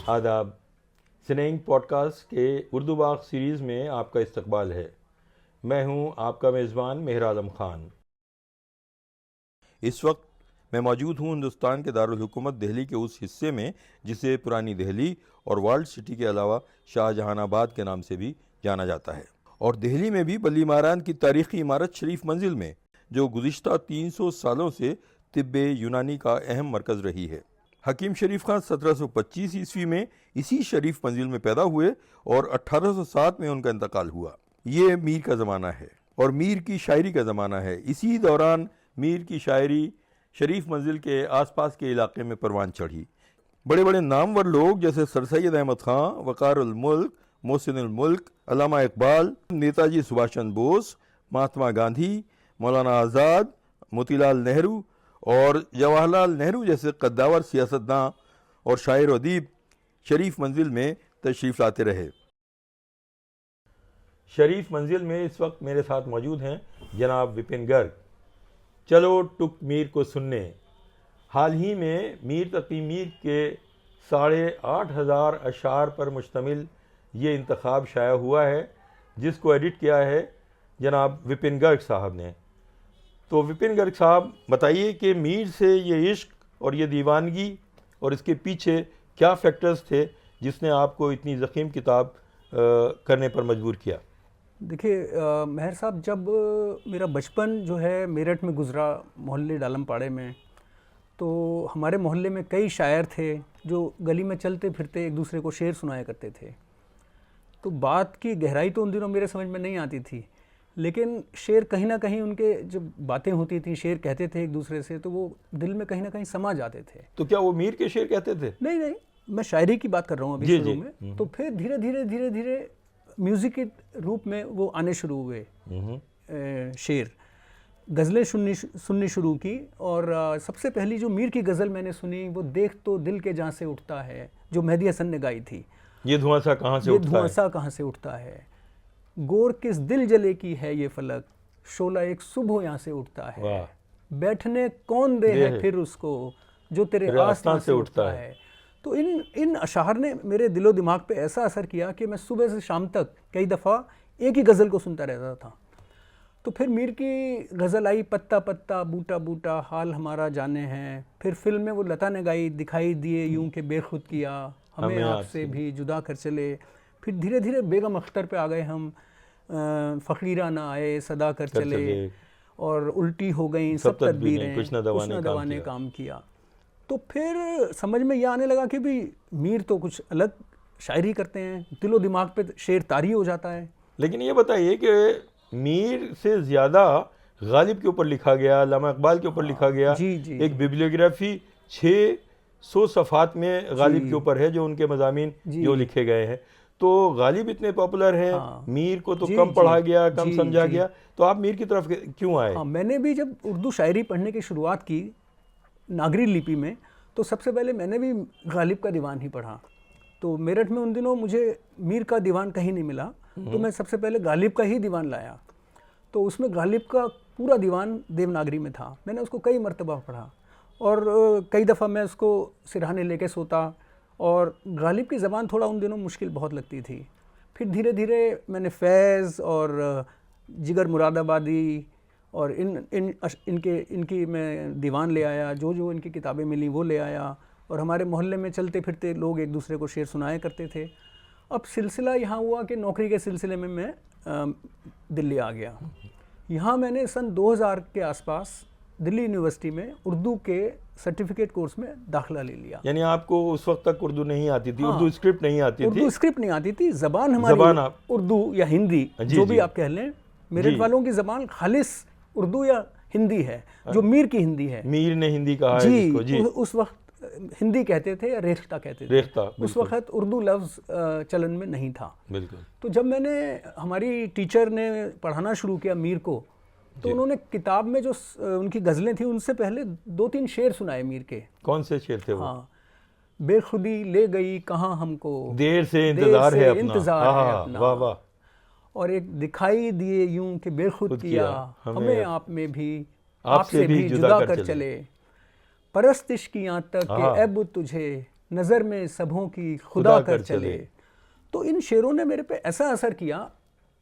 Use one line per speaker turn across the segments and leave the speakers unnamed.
आदाब। स्नेइंग पॉडकास्ट के उर्दू बाग सीरीज़ में आपका इस्तकबाल है। मैं हूं आपका मेज़बान मेहर आलम ख़ान। इस वक्त मैं मौजूद हूं हिंदुस्तान के दारुल हुकूमत दिल्ली के उस हिस्से में जिसे पुरानी दिल्ली और वर्ल्ड सिटी के अलावा शाहजहानाबाद के नाम से भी जाना जाता है। और दिल्ली में भी बल्ली मारान की तारीख़ी इमारत शरीफ मंजिल में, जो गुज़िश्ता 300 सालों से तिब्बे यूनानी का अहम मरकज़ रही है। हकीम शरीफ खान 1725 ईस्वी में इसी शरीफ मंजिल में पैदा हुए और 1807 में उनका इंतकाल हुआ। ये मीर का ज़माना है और मीर की शायरी का ज़माना है। इसी दौरान मीर की शायरी शरीफ मंजिल के आसपास के इलाके में परवान चढ़ी। बड़े बड़े नामवर लोग जैसे सर सैयद अहमद ख़ान, वक़ार उल मुल्क, मोहसिन उल मुल्क, अल्लामा इकबाल, नेताजी सुभाष चंद्र बोस, महात्मा गांधी, मौलाना आज़ाद, मोतीलाल नेहरू और जवाहरलाल नेहरू जैसे कद्दावर सियासतदान और शायर व अदीब शरीफ मंजिल में तशरीफ़ लाते रहे। शरीफ मंजिल में इस वक्त मेरे साथ मौजूद हैं जनाब विपिन गर्ग। चलो टुक मीर को सुनने। हाल ही में मीर तकी मीर के 8,500 अशार पर मुश्तमिल ये इंतखाब शाया हुआ है, जिसको एडिट किया है जनाब विपिन गर्ग साहब ने। तो विपिन गर्ग साहब बताइए कि मीर से ये इश्क और ये दीवानगी और इसके पीछे क्या फैक्टर्स थे जिसने आपको इतनी ज़ख़ीम किताब करने पर मजबूर किया।
देखिए महर साहब, जब मेरा बचपन जो है मेरठ में गुज़रा, मोहल्ले डालमपाड़े में, तो हमारे मोहल्ले में कई शायर थे जो गली में चलते फिरते एक दूसरे को शेर सुनाया करते थे। तो बात की गहराई तो उन दिनों मेरे समझ में नहीं आती थी, लेकिन शेर कहीं ना कहीं, उनके जब बातें होती थी, शेर कहते थे एक दूसरे से, तो वो दिल में कहीं ना कहीं समा जाते थे।
तो क्या वो मीर के शेर कहते थे?
नहीं नहीं, मैं शायरी की बात कर रहा हूँ अभी शुरू में। तो फिर धीरे धीरे म्यूज़िक के रूप में वो आने शुरू हुए शेर। गज़लें सुननी शुरू की और सबसे पहली जो मीर की गज़ल मैंने सुनी वो देख तो दिल के जहाँ से उठता है, जो मेहदी हसन ने गाई थी।
ये धुआं सा कहाँ से उठता है,
धुआं सा कहाँ से उठता है, गोर किस दिल जले की है ये फलक, शोला एक सुबह यहाँ से उठता है, बैठने कौन दे है फिर उसको, जो तेरे आस्तां से उठता है। तो इन अशार ने मेरे दिलो दिमाग पे ऐसा असर किया कि मैं सुबह से शाम तक कई दफ़ा एक ही गज़ल को सुनता रहता था। तो फिर मीर की गज़ल आई, पत्ता पत्ता बूटा बूटा हाल हमारा जाने हैं। फिर फिल्म में वो लता ने गाई, दिखाई दिए यूं के बेखुद किया, हमें आपसे भी जुदा कर चले। फिर धीरे धीरे बेगम अख्तर पे आ गए हम, फ़कीरा ना आए सदा कर चले, और उल्टी हो गई सब तदबीरें, कुछ न दवा ने काम किया। तो फिर समझ में यह आने लगा कि भी मीर तो कुछ अलग शायरी करते हैं, दिलो दिमाग पे शेर तारी हो जाता है।
लेकिन ये बताइए कि मीर से ज़्यादा गालिब के ऊपर लिखा गया, अल्लामा इकबाल के ऊपर लिखा गया।
जी।
एक बिब्लियोग्राफी 600 सफ़ात में गालिब के ऊपर है, जो उनके मज़ामीन जो लिखे गए हैं। तो गालिब इतने पॉपुलर हैं, मीर को तो कम पढ़ा गया, कम समझा गया। तो आप मीर की तरफ क्यों आए?
मैंने भी जब उर्दू शायरी पढ़ने की शुरुआत की नागरी लिपि में, तो सबसे पहले मैंने भी गालिब का दीवान ही पढ़ा। तो मेरठ में उन दिनों मुझे मीर का दीवान कहीं नहीं मिला, तो मैं सबसे पहले गालिब का ही दीवान लाया। तो उसमें गालिब का पूरा दीवान देवनागरी में था। मैंने उसको कई मरतबा पढ़ा और कई दफ़ा मैं उसको सिरहाने लेके सोता, और गालिब की ज़बान थोड़ा उन दिनों मुश्किल बहुत लगती थी। फिर धीरे धीरे मैंने फैज़ और जिगर मुरादाबादी और इनकी मैं दीवान ले आया, जो इनकी किताबें मिली वो ले आया, और हमारे मोहल्ले में चलते फिरते लोग एक दूसरे को शेर सुनाया करते थे। अब सिलसिला यहाँ हुआ कि नौकरी के सिलसिले में मैं दिल्ली आ गया। यहाँ मैंने सन 2000 के आसपास दिल्ली यूनिवर्सिटी में उर्दू के सर्टिफिकेट कोर्स में दाखिला ले लिया।
यानी आपको उस वक्त तक उर्दू नहीं आती थी? उर्दू स्क्रिप्ट नहीं आती थी?
उर्दू स्क्रिप्ट नहीं आती थी, ज़बान हमारी उर्दू या हिंदी, जो भी आप कह लें। मेरठ वालों की ज़बान खालिस उर्दू या हिंदी है, जो मीर की हिंदी है।
मीर ने हिंदी कहा है जिसको, जी।
उस वक्त हिंदी कहते थे या रेख्ता कहते थे।
रेख्ता,
उस वक्त उर्दू लफ्ज़ चलन में नहीं था।
बिल्कुल।
तो जब मैंने, हमारी टीचर ने पढ़ाना शुरू किया मीर को, तो उन्होंने किताब में जो उनकी गज़लें थी उनसे पहले 2-3 शेर सुनाए मीर के।
कौन से शेर थे वो?
हाँ, बेखुदी ले गई कहाँ हमको,
देर से इंतज़ार है अपना, वाह वाह।
और एक दिखाई दिए यूं कि बेखुद किया, हमें आप में भी आपसे भी जुदा कर चले, परस्तिश की यहाँ तक के ऐब तुझे, नज़र में सबों की खुदा कर चले। तो इन शेरों ने मेरे पे ऐसा असर किया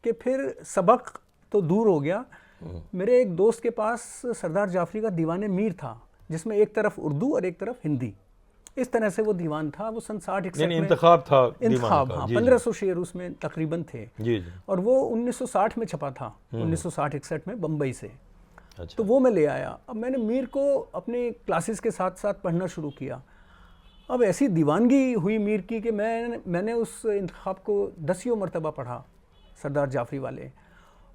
कि फिर सबक तो दूर हो गया। मेरे एक दोस्त के पास सरदार जाफरी का दीवाने मीर था, जिसमें एक तरफ उर्दू और एक तरफ हिंदी, इस तरह से वो दीवान था। वो सन 60-61 में
इंतखाब था,
इंतखाब, हाँ, 1500 शेर उसमें तकरीबन थे।
जी जी।
और वो 1960 में छपा था, 1960-61 में बम्बई से।
अच्छा।
तो वो मैं ले आया। अब मैंने मीर को अपने क्लासेस के साथ साथ पढ़ना शुरू किया। अब ऐसी दीवानगी हुई मीर की कि मैंने उस इंतखाब को 10 मरतबा पढ़ा, सरदार जाफरी वाले।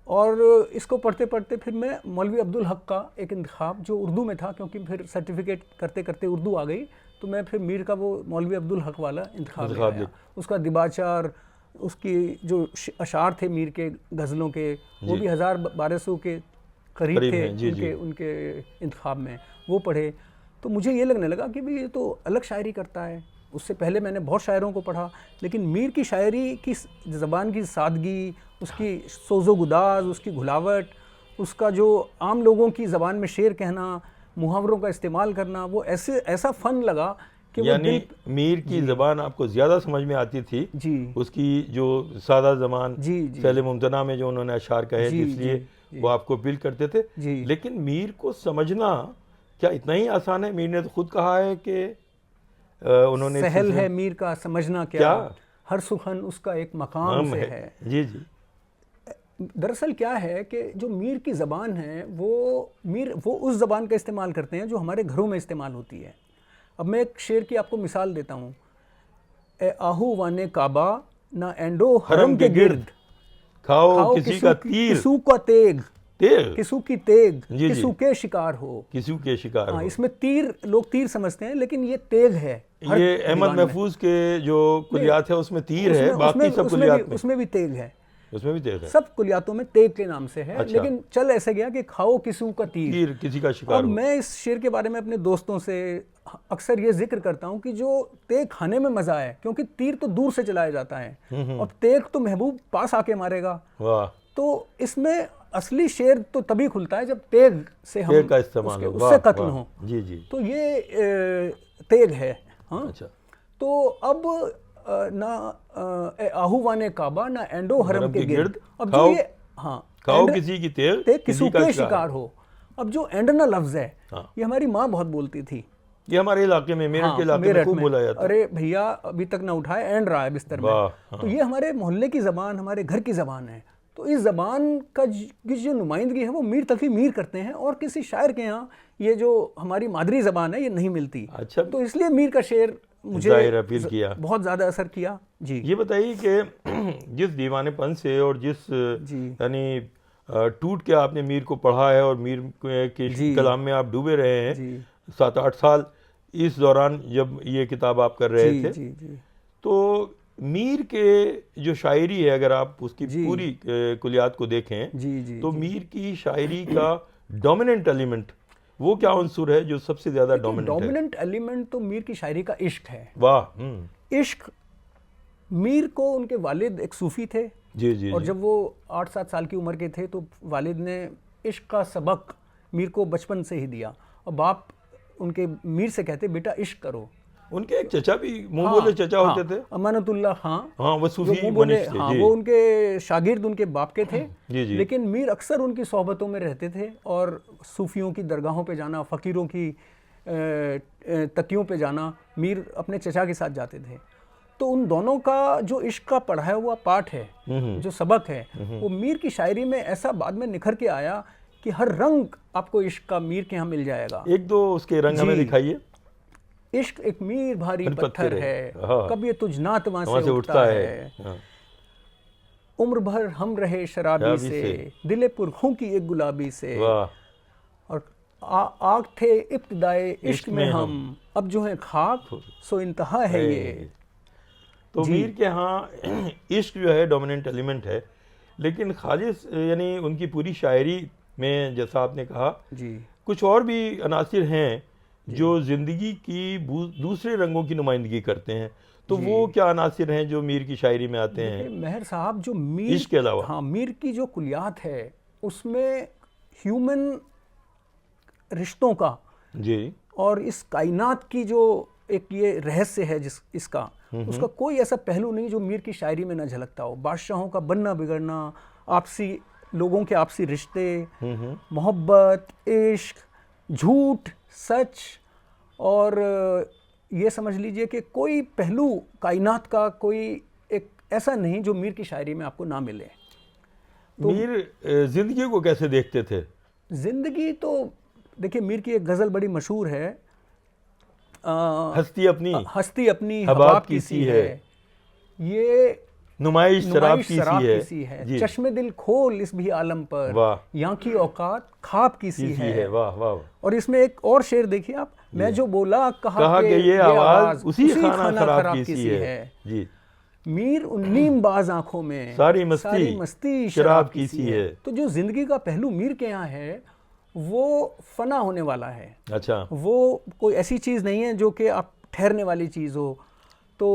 और इसको पढ़ते पढ़ते फिर मैं मौलवी अब्दुल हक का एक इंतखाब जो उर्दू में था, क्योंकि फिर सर्टिफिकेट करते करते उर्दू आ गई, तो मैं फिर मीर का वो मौलवी अब्दुल हक वाला इंतखाब ले आया। उसका दिबाचार, उसकी जो अशार थे मीर के गज़लों के, वो भी 1000-1200 के करीब थे उनके इंतखाब में, वो पढ़े। तो मुझे ये लगने लगा कि भाई ये तो अलग शायरी करता है। उससे पहले मैंने बहुत शायरों को पढ़ा, लेकिन मीर की शायरी की ज़बान की सादगी, उसकी सोज़ो गुदाज, उसकी घुलावट, उसका जो आम लोगों की ज़बान में शेर कहना, मुहावरों का इस्तेमाल करना, वो ऐसा फ़न लगा कि
यानी मीर की ज़बान आपको ज़्यादा समझ में आती थी
जी।
उसकी जो सादा ज़बान
जी जी
सैले मुमतना में जो उन्होंने अशार कहे, इसलिए वो आपको अपील करते थे।
जी।
लेकिन मीर को समझना क्या इतना ही आसान है? मीर ने तो खुद कहा है कि उन्होंने
सहल है मीर का समझना क्या, हर सुखन उसका एक मकाम से है।
जी जी।
दरअसल क्या है कि जो मीर की ज़बान है वो उस ज़बान का इस्तेमाल करते हैं जो हमारे घरों में इस्तेमाल होती है। अब मैं एक शेर की आपको मिसाल देता हूँ। ए आहू वाने काबा ना एंडो हरम के गिर्द,
खाओ किसी का तीर,
किसू का तेग,
किसू
की तेग, किसू के शिकार हो,
किसू के शिकार हो।
इसमें तीर लोग तीर समझते हैं, लेकिन ये तेग है।
ये अहमद महफूज के जो कुलियात है उसमें तीर है, बाकी सब कुलियात में
उसमें भी तेग है,
उसमें भी तेग है,
सब कुलियातों में तेग के नाम से है।
अच्छा।
लेकिन चल ऐसे गया कि खाओ किसू का तीर,
किसी का शिकार
अब
हो।
मैं इस शेर के बारे में अपने दोस्तों से अक्सर ये जिक्र करता हूँ कि जो तेग खाने में मजा है, क्योंकि तीर तो दूर से चलाया जाता है और तेग तो महबूब पास आके मारेगा।
वाह।
तो इसमें असली शेर तो तभी खुलता है जब तेग से हम
का इस्तेमाल हो,
उससे कत्ल हो।
जी जी।
तो ये तेग है। हाँ।
अच्छा।
तो अब ना आहू वाने काबा ना एंडो हरम के गिर्द, अब जो ये
खाओ किसी की तेग,
किसी के शिकार हो। अब जो एंडना लफ्ज है, ये हमारी माँ बहुत बोलती थी।
ये हमारे इलाके में, मेरठ के इलाके में खूब बोला जाता है।
अरे भैया अभी तक ना उठाए, एंड रहा है बिस्तर में। तो ये हमारे मोहल्ले की ज़बान, हमारे घर की ज़बान है। तो इस ज़बान का की जो नुमाइंदगी है वो मीर तक ही मीर करते हैं, और किसी शायर के यहाँ ये जो हमारी मादरी ज़बान है ये नहीं मिलती।
अच्छा।
तो इसलिए मीर का शेर मुझे
अपील किया, बहुत
ज़्यादा असर किया। जी।
ये बताइए कि जिस दीवानेपन से और जिस यानी टूट के आपने मीर को पढ़ा है और मीर के कलाम में आप डूबे रहे हैं 7-8 साल, इस दौरान जब ये किताब आप कर रहे थे, तो मीर के जो शायरी है, अगर आप उसकी पूरी कुलियात को देखें, तो मीर की शायरी का डोमिनेंट एलिमेंट वो क्या उन्सुर है जो सबसे ज्यादा
डोमिनेंट एलिमेंट तो मीर की शायरी का इश्क है।
वाह।
इश्क, मीर को उनके वालिद एक सूफी थे।
जी जी।
और जब वो 8-7 साल की उम्र के थे तो वालिद ने इश्क का सबक मीर को बचपन से ही दिया, और बाप उनके मीर से कहते बेटा इश्क करो।
उनके एक चचा भी मुंह बोले चचा होते थे,
अमानतुल्लाह खां।
हाँ, वो सूफी मनीष थे।
हाँ, वो उनके शागिर्द उनके बाप के थे।
जी जी।
लेकिन मीर अक्सर उनकी सोहबतों में रहते थे, और सूफियों की दरगाहों पे जाना, फ़कीरों की तकियों पे जाना, मीर अपने चचा के साथ जाते थे। तो उन दोनों का जो इश्क का पढ़ाया हुआ पाठ है, जो सबक है, वो मीर की शायरी में ऐसा बाद में निखर के आया कि हर रंग आपको इश्क का मीर के यहाँ मिल जाएगा।
एक दो उसके रंग हमें दिखाइए।
इश्क एक मीर भारी पत्थर है, कब ये तुझ नात वहां से उठता है, उम्र भर हम रहे शराबी से, दिले पुरखों की एक गुलाबी से, और आग थे इब्तिदाए इश्क में हम, अब जो है खाक सो इंतहा है ये।
तो मीर के यहाँ इश्क जो है डोमिनेंट एलिमेंट है, लेकिन खालिस यानी उनकी पूरी शायरी में, जैसा आपने कहा, कुछ और भी अनासिर हैं जो जिंदगी की दूसरे रंगों की नुमाइंदगी करते हैं। तो वो क्या अनासिर हैं जो मीर की शायरी में आते हैं?
मेहर साहब, जो मीर
इश्क के अलावा,
हाँ, मीर की जो कुलियात है उसमें ह्यूमन रिश्तों का
जी,
और इस कायनात की जो एक ये रहस्य है इसका, उसका कोई ऐसा पहलू नहीं जो मीर की शायरी में ना झलकता हो। बादशाहों का बनना बिगड़ना, आपसी लोगों के आपसी रिश्ते, मोहब्बत, इश्क, झूठ, सच, और ये समझ लीजिए कि कोई पहलू कायनात का कोई एक ऐसा नहीं जो मीर की शायरी में आपको ना मिले।
मीर जिंदगी को कैसे देखते थे?
जिंदगी तो देखिए, मीर की एक गज़ल बड़ी मशहूर है,
हस्ती अपनी
हबाब की सी है, ये
नुमाइश शराब की सी है,
चश्मे दिल खोल इस भी आलम पर, यहाँ की औकात ख्वाब की सी है।
वाह वाह।
और इसमें एक और शेर देखिए आप, मैं जो बोला कहा कि
ये आवाज उसी खाना खराब की सी है जी।
मीर उन्नीम बाज आंखों में
सारी
मस्ती शराब की सी है। तो जो जिंदगी का पहलू मीर के यहाँ है वो फना होने वाला है।
अच्छा,
वो कोई ऐसी चीज़ नहीं है जो कि आप ठहरने वाली चीज़ हो। तो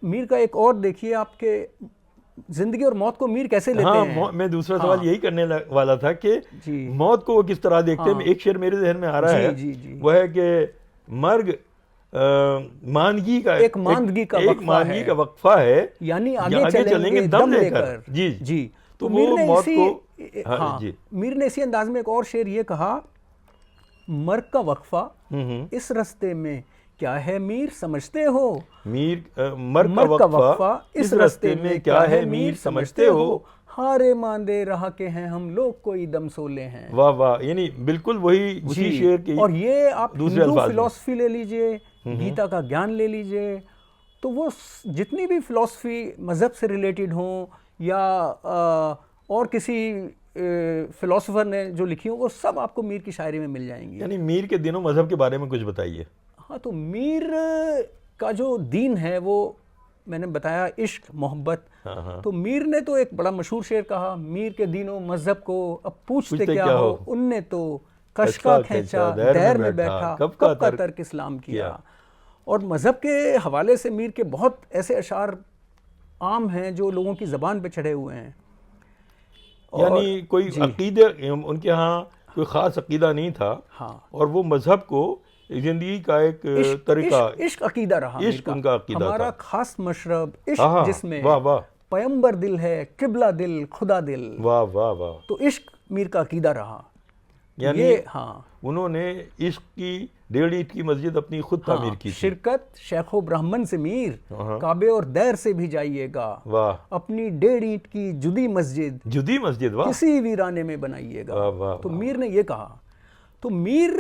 मीर का एक और देखिए, आपके जिंदगी और मौत को मीर कैसे लेते हैं।
मैं दूसरा सवाल यही करने वाला था कि मौत को वो किस तरह देखते हैं। एक शेर मेरे जहन में आ रहा है, वह है कि मर्ग मानगी का
एक मानगी का
वक्फा है,
यानी आगे चलेंगे दम लेकर।
जी
जी। तो
मीर ने मौत को
मीर ने इसी अंदाज में एक और शेर ये कहा, मर्ग का वक्फा इस रास्ते में क्या है मीर समझते हो।
मर्ग का वक्फा इस रास्ते में क्या है मीर समझते हो।
हारे मांदे रहा के हैं हम लोग कोई दम सोले हैं।
वाह वाह, यानी बिल्कुल वही उसी शेर की।
और ये आप हिंदू फिलॉसफी ले लीजिए, गीता का ज्ञान ले लीजिए, तो वो जितनी भी फिलॉसफी मजहब से रिलेटेड हो या और किसी फिलोसोफर ने जो लिखी हो, वो सब आपको मीर की शायरी में मिल जाएंगी।
यानी मीर के दिनों मजहब के बारे में कुछ बताइए।
हाँ, तो मीर का जो दीन है वो मैंने बताया, इश्क, मोहब्बत। तो मीर ने तो एक बड़ा मशहूर शेर कहा, मीर के दीनों मजहब को अब पूछते क्या हो, उनने तो कशका खींचा दैर में बैठा, कब का तर्क इस्लाम किया। और मजहब के हवाले से मीर के बहुत ऐसे अशार आम हैं जो लोगों की ज़बान पे चढ़े हुए हैं।
यानी कोई अकीदे उनके यहाँ कोई ख़ास अकीदा नहीं था।
हाँ।
और वो मजहब को जिंदगी का एक तरीका,
इश्क अकीदा रहा।
इश्क उनका अकीदा
हमारा
था।
खास मशरब इश्क, जिसमें पैगंबर दिल है, किबला दिल, खुदा दिल।
वाह वाह वाह।
तो इश्क मीर का अकीदा रहा।
यानी उन्होंने इश्क की 1.5 ईंट की मस्जिद अपनी खुद तामीर की थी।
शिरकत शेखो ब्राह्मण से मीर, काबे और दैर से भी जाइएगा।
वाह।
अपनी 1.5 ईंट की जुदी मस्जिद
वाह,
किसी वीराने में बनाइएगा। तो मीर ने ये कहा। तो मीर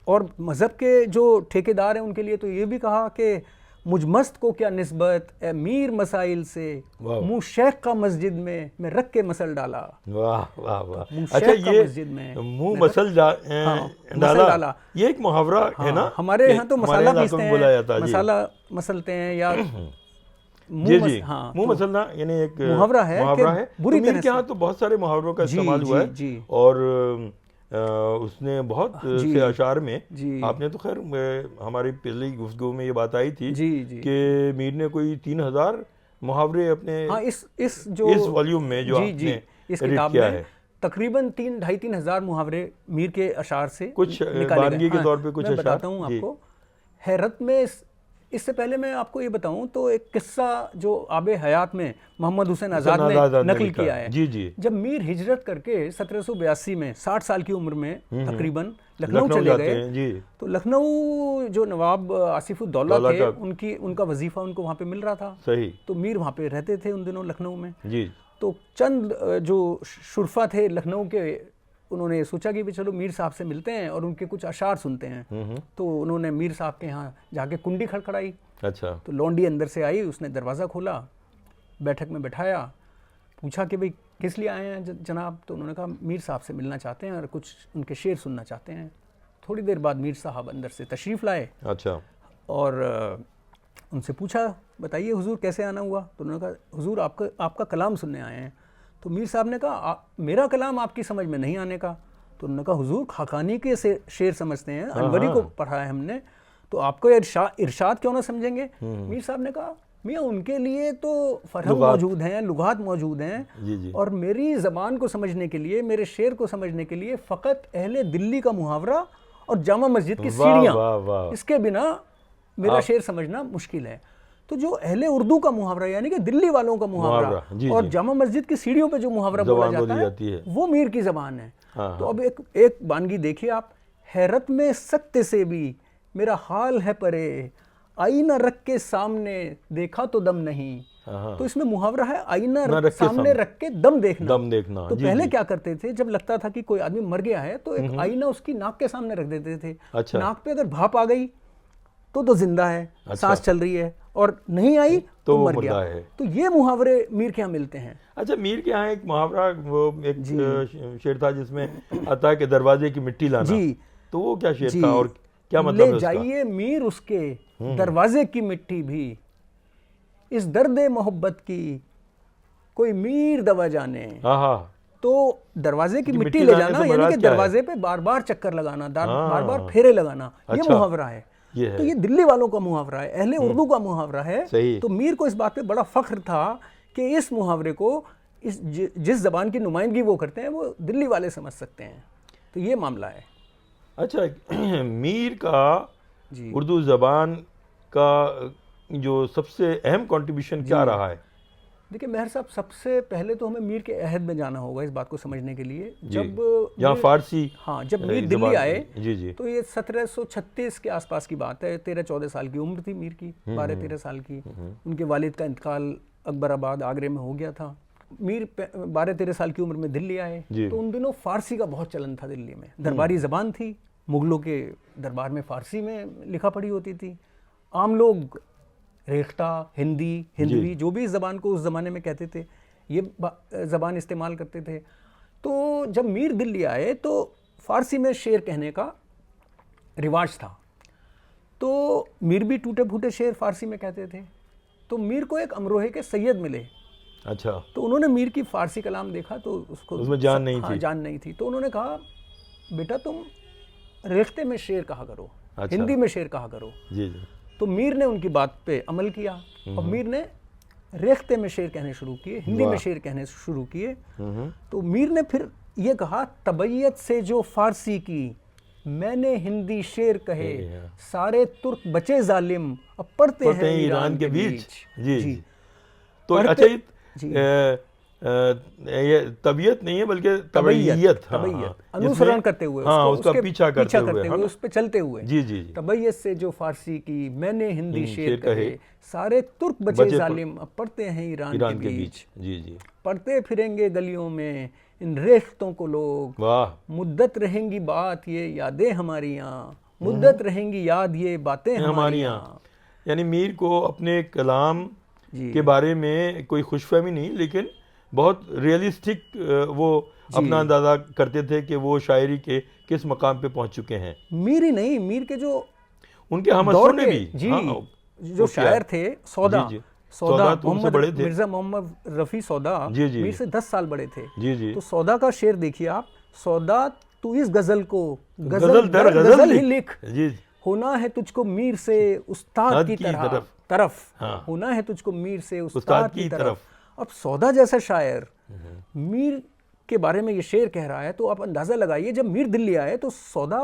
और मजहब के जो ठेकेदार हैं उनके लिए तो ये भी कहा कि मुझ मस्त को क्या निस्बत ए मीर मसाइल से, मुँह शेख का मस्जिद में मैं रख के मसल डाला।
वाह वाह वाह। अच्छा, ये
मस्जिद में
मुँह मसल डाला, ये एक मुहावरा है ना।
हमारे यहाँ तो मसाला पीसते हैं, मसाला मसलते हैं या
मुँह मसलना, यानी एक
मुहावरा है।
बुरी तरह से यहाँ तो बहुत सारे मुहावरों का इस्तेमाल हुआ है। और उसने बहुत से अशार में, आपने तो खैर हमारी पिछली गुफ्तगू में ये बात आई थी कि मीर ने कोई 3000 मुहावरे अपने इस वॉल्यूम में जो आपने
इस किताब
किया
में
है,
तकरीबन 2,500-3 हज़ार मुहावरे मीर के अशार से
कुछ वानगी के तौर पे कुछ
मैं बताता हूँ आपको। हैरत में इससे पहले मैं आपको ये बताऊं तो एक किस्सा जो आबे हयात में मोहम्मद हुसैन आज़ाद ने नकल किया है।
जी।
जब मीर हिजरत करके 1782 में 60 साल की उम्र में तकरीबन लखनऊ चले गए, तो लखनऊ जो नवाब आसिफुद्दौला थे उनका वजीफा उनको वहाँ पे मिल रहा था।
सही।
तो मीर वहाँ पे रहते थे उन दिनों लखनऊ में।
जी।
तो चंद जो शुरफा थे लखनऊ के, उन्होंने सोचा कि चलो मीर साहब से मिलते हैं और उनके कुछ अशार सुनते हैं। तो उन्होंने मीर साहब के यहाँ जाके कुंडी खड़खड़ाई।
अच्छा।
तो लौंडी अंदर से आई, उसने दरवाज़ा खोला, बैठक में बैठाया, पूछा कि भाई किस लिए आए हैं जनाब। तो उन्होंने कहा मीर साहब से मिलना चाहते हैं और कुछ उनके शेर सुनना चाहते हैं। थोड़ी देर बाद मीर साहब अंदर से तशरीफ़ लाए।
अच्छा।
और उनसे पूछा बताइए हुजूर कैसे आना हुआ। तो उन्होंने कहा हुजूर आपका कलाम सुनने आए हैं। तो मीर साहब ने कहा मेरा कलाम आपकी समझ में नहीं आने का। तो उन्होंने कहा हुजूर खाकानी के शेर समझते हैं, अनवरी को पढ़ा है हमने, तो आपको इरशाद क्यों ना समझेंगे। मीर साहब ने कहा मियाँ उनके लिए तो फरहम मौजूद हैं, लुगात मौजूद हैं, और मेरी ज़बान को समझने के लिए, मेरे शेर को समझने के लिए फ़कत अहले दिल्ली का मुहावरा और जामा मस्जिद की सीढ़ियाँ, इसके बिना मेरा शेर समझना मुश्किल है। तो जो अहले उर्दू का मुहावरा यानी कि दिल्ली वालों का मुहावरा
जी,
और
जी।
जामा मस्जिद की सीढ़ियों पे जो मुहावरा बोला जाता है वो मीर की ज़बान है।
हाँ,
तो अब एक वानगी देखिए आप, हैरत में सख्त से भी मेरा हाल है परे, आईना रख के सामने देखा तो दम नहीं। तो इसमें मुहावरा है आईना सामने रख के दम देखना। तो पहले क्या करते थे, जब लगता था कि कोई आदमी मर गया है तो एक आईना उसकी नाक के सामने रख देते थे।
अच्छा।
नाक पे अगर भाप आ गई तो जिंदा है, सांस चल रही है, और नहीं आई तो मर गया है। तो ये मुहावरे मीर के यहाँ मिलते हैं।
अच्छा, मीर के यहाँ एक मुहावरा, वो एक शेर था जिसमें आता है कि दरवाजे की मिट्टी लाना।
जी।
तो वो क्या शेर था और क्या मतलब है
ले
उसका?
जाइए मीर उसके दरवाजे की मिट्टी भी, इस दर्द मोहब्बत की कोई मीर दवा जाने। तो दरवाजे की मिट्टी ले जाना यानी कि दरवाजे पे बार बार चक्कर लगाना, बार बार फेरे लगाना, ये मुहावरा है। तो ये दिल्ली वालों का मुहावरा है, अहले उर्दू का मुहावरा है। तो मीर को इस बात पे बड़ा फख्र था कि इस मुहावरे को जिस जबान की नुमाइंदगी वो करते हैं वो दिल्ली वाले समझ सकते हैं। तो ये मामला है।
अच्छा, मीर का उर्दू जबान का जो सबसे अहम कंट्रीब्यूशन क्या रहा है?
देखिए मेहर साहब, सबसे पहले तो हमें मीर के अहद में जाना होगा इस बात को समझने के लिए। जब
यहाँ फारसी,
हाँ, जब मीर दिल्ली आए
जी।
तो ये 1736 के आसपास की बात है। 13-14 साल की उम्र थी मीर की, 12-13 साल की। उनके वालिद का इंतकाल अकबराबाद आगरे में हो गया था। मीर 12-13 साल की उम्र में दिल्ली आए। तो उन दिनों फारसी का बहुत चलन था दिल्ली में, दरबारी जबान थी, मुगलों के दरबार में फारसी में लिखा पढ़ी होती थी। आम लोग रेख्ता, हिंदवी जो भी इस ज़बान को उस ज़माने में कहते थे, ये ज़बान इस्तेमाल करते थे। तो जब मीर दिल्ली आए तो फ़ारसी में शेर कहने का रिवाज था। तो मीर भी टूटे फूटे शेर फ़ारसी में कहते थे। तो मीर को एक अमरोहे के सैयद मिले।
अच्छा।
तो उन्होंने मीर की फ़ारसी कलाम देखा तो
उसमें जान नहीं थी।
तो उन्होंने कहा, बेटा तुम रेख्ते में शेर कहा करो, हिंदी में शेर कहा करो।
जी।
तो मीर ने उनकी बात पे अमल किया और मीर ने रेख्ते में शेर कहने शुरू किए, हिंदी में शेर कहने शुरू किए। तो मीर ने फिर ये कहा, तबैयत से जो फारसी की मैंने हिंदी शेर कहे, सारे तुर्क बचे जालिम अब पढ़ते हैं ईरान के बीच।
जी। तो अच्छा, ये तबीयत नहीं है बल्कि तबैयत,
अनुसरण करते हुए,
उसका पीछा करते हुए,
उस पे चलते हुए।
जी।
तबैयत से जो फारसी की मैंने हिंदी शेर कहे, सारे तुर्क बचे जालिम अब पढ़ते हैं ईरान के बीच।
जी।
पढ़ते फिरेंगे गलियों में इन रेख्तों को लोग, मुद्दत रहेंगी बात ये यादें हमारी यहाँ, मुद्दत रहेंगी याद ये बातें हमारी यहाँ।
यानी मीर को अपने कलाम के बारे में कोई खुशफहमी नहीं, लेकिन बहुत रियलिस्टिक वो अपना अंदाजा करते थे कि वो शायरी के किस मकाम पे पहुंच चुके हैं।
मीर ही नहीं, मीर के जो
उनके हमअसरों ने भी
जो शायर थे, सौदा
बड़े थे,
मिर्जा मोहम्मद रफी सौदा मीर से 10 साल बड़े थे।
जी।
तो सौदा का शेर देखिए आप, सौदा तू इस गजल को गजल ही लिख, होना है तुझको मीर से उस्ताद की तरफ, होना है तुझको मीर से उस्ताद की तरफ। अब सौदा जैसा शायर मीर के बारे में ये शेर कह रहा है, तो आप अंदाजा लगाइए जब मीर दिल्ली आए तो सौदा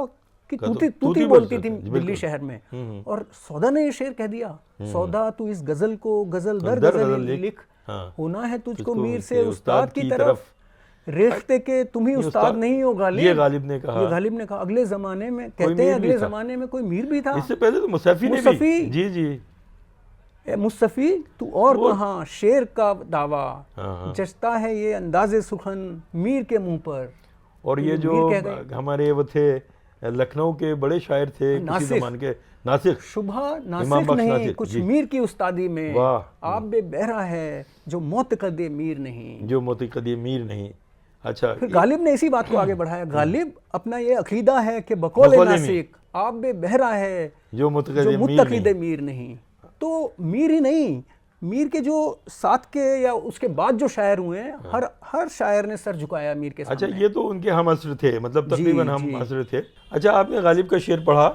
की तूती बोलती थी दिल्ली शहर में, और सौदा ने ये शेर कह दिया, सौदा तू इस गजल को गजल दर गजल लिख, होना है तुझको मीर से उस्ताद की तरफ, रेख्ते के तुम ही उस्ताद नहीं हो गालिब।
ये गालिब ने कहा।
अगले जमाने में कहते हैं, अगले जमाने में कोई मीर भी था।
इससे पहले तो मुसफ़ी ने भी। जी।
मुस्तफ़ी तू और कहाँ शेर का दावा, जचता है ये अंदाज़े सुखन मीर के मुंह पर।
और ये जो हमारे वो थे लखनऊ के बड़े शायर थे नासिक,
शुभा नासिक नहीं कुछ मीर की उस्तादी में, आप बे बहरा है जो मोतकदे मीर नहीं।
अच्छा,
फिर गालिब ने इसी बात को आगे बढ़ाया। गालिब अपना ये अकीदा है कि बकौल नासिक आप बे बहरा है जो मुतकदे मीर नहीं। तो मीर ही नहीं, मीर के जो साथ के या उसके बाद जो शायर हुए हैं, हर शायर ने सर झुकाया मीर के सामने।
अच्छा, ये तो उनके हम असर थे, मतलब तकरीबन हम असर थे। अच्छा, आपने गालिब का शेर पढ़ा,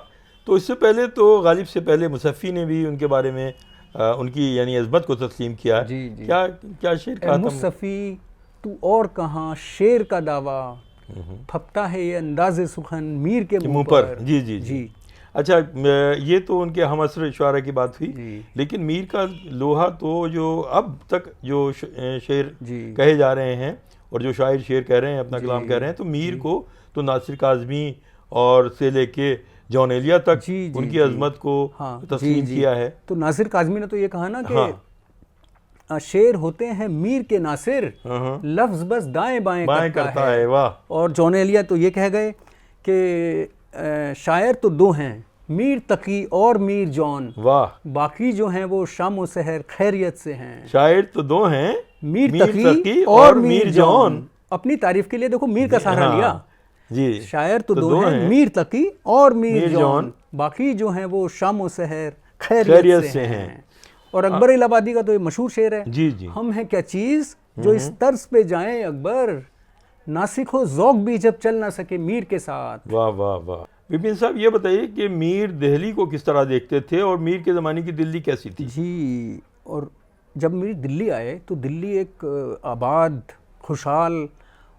तो इससे पहले तो गालिब से पहले मुसफ़ी ने भी उनके बारे में उनकी यानी अज़मत को तस्लीम किया। क्या शेर कहा था?
मुसफ़ी तू और कहाँ शेर का दावा, फपता है ये अंदाज़े सुखन मीर के मुंह पर।
जी। अच्छा, ये तो उनके हम असर शुआरा की बात हुई,
जी।
लेकिन मीर का लोहा तो जो अब तक जो शेर
जी।
कहे जा रहे हैं और जो शायर शेर कह रहे हैं, अपना
जी।
कलाम कह रहे हैं, तो मीर को तो नासिर काज़मी और से लेके जॉन एलिया तक
जी, जी,
उनकी
जी।
अजमत को
हाँ, जी,
तस्लीम
जी।
किया है।
तो नासिर काज़मी ने तो ये कहा ना कि
हाँ।
शेर होते हैं मीर के नासिर,
हाँ।
लफ्ज बस दाएं बाएं
बाएं करता है, वाह।
और जॉन एलिया तो ये कह गए कि शायर तो दो हैं, मीर तकी और मीर जॉन,
वाह।
बाकी जो हैं वो शाम सहर खैरियत से हैं।
शायर तो दो हैं,
मीर तकी और मीर जॉन। अपनी तारीफ के लिए देखो मीर का सहारा
हाँ,
लिया
जी।
शायर तो दो हैं, मीर तकी और मीर जॉन,
जॉन,
बाकी जो हैं वो शाम सहर खैरियत
खैरियत
से हैं। और अकबर इलाहाबादी का तो ये मशहूर शेर है,
जी जी।
हम हैं क्या चीज़ जो इस तर्ज पे जाएं अकबर, नासिक हो ज़ौक़ भी जब चल ना सके मीर के साथ।
वाह वाह वाह। विपिन साहब, ये बताइए कि मीर दिल्ली को किस तरह देखते थे और मीर के ज़माने की दिल्ली कैसी थी?
जी, और जब मीर दिल्ली आए तो दिल्ली एक आबाद, खुशहाल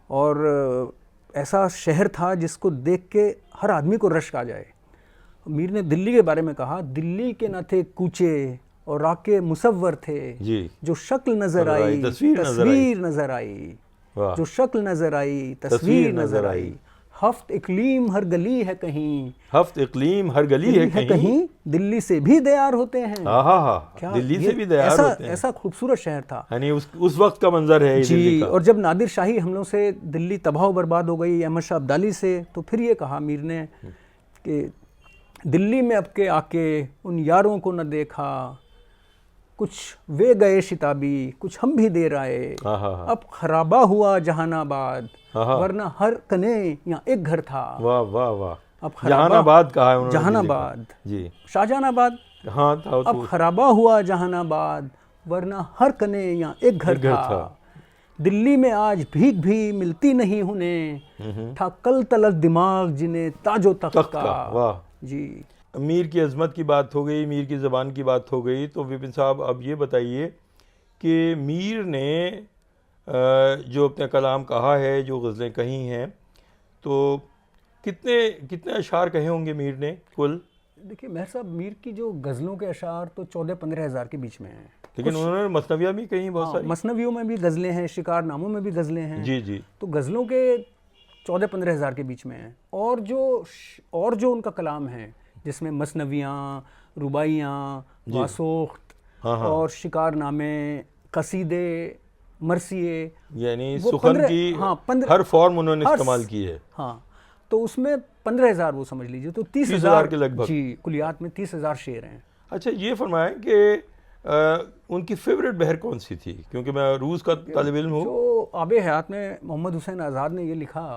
और ऐसा शहर था जिसको देख के हर आदमी को रश्क आ जाए। मीर ने दिल्ली के बारे में कहा, दिल्ली के न थे कूचे और राके मुसव्वर थे,
जी।
जो शक्ल नजर आई तस्वीर नजर आई,
वाह।
जो शक्ल नजर आई तस्वीर नजर आई, हफ्त इकलीम हर गली है कहीं,
हफ्त इकलीम हर गली है कहीं,
दिल्ली से भी दयार होते हैं।
हाँ, दिल्ली से भी दयार होते हैं।
ऐसा खूबसूरत शहर था,
यानी उस वक्त का मंजर है
जी।
दिल्ली का।
और जब नादिर शाही हमलों से दिल्ली तबाह बर्बाद हो गई अहमद शाह अब्दाली से, तो फिर ये कहा मीर ने कि दिल्ली में अब के आके उन यारों को न देखा, कुछ वे गए शिताबी, कुछ हम भी दे आए, अब खराबा हुआ जहानाबाद, वरना हर कने यहाँ एक घर था।
वाह वाह वाह।
अब
जहानाबाद कहा है उन्होंने,
जहानाबाद
जी,
शाहजहानाबाद।
हाँ था।
अब खराबा हुआ जहानाबाद, वरना हर कने यहाँ एक घर था। दिल्ली में आज भीख भी मिलती नहीं उन्हें, था कल तलक दिमाग जिन्हें ताजो तख्त का।
वाह
जी।
मीर की अजमत की बात हो गई, मीर की ज़बान की बात हो गई, तो विपिन साहब अब ये बताइए कि मीर ने जो अपना कलाम कहा है, जो गज़लें कही हैं, तो कितने अशार कहे होंगे मीर ने कुल?
देखिए मेहर साहब, मीर की जो गज़लों के अशार तो 14-15 हज़ार के बीच में हैं,
लेकिन उन्होंने मसनवियाँ भी कहीं बहुत सारी।
मसनवियों में भी गज़लें हैं, शिकारनामों में भी गज़लें हैं।
जी जी।
तो गज़लों के 14-15 हज़ार के बीच में हैं। और जो उनका कलाम है, जिसमें मसनवियाँ, रुबाइयाँ, वासोख्त और शिकारनामे, कसीदे, मरसिए,
यानी सुखन की हर फॉर्म उन्होंने इस्तेमाल की है।
हाँ, तो उसमें 15 हज़ार वो समझ लीजिए, तो 30,000 के लगभग। जी, कुलियात में 30,000 शेर हैं।
अच्छा, ये फरमाएं कि उनकी फेवरेट बहर कौन सी थी? क्योंकि मैं रूस का तालिब इल्म हूँ।
जो आबे हयात में मोहम्मद हुसैन आज़ाद ने ये लिखा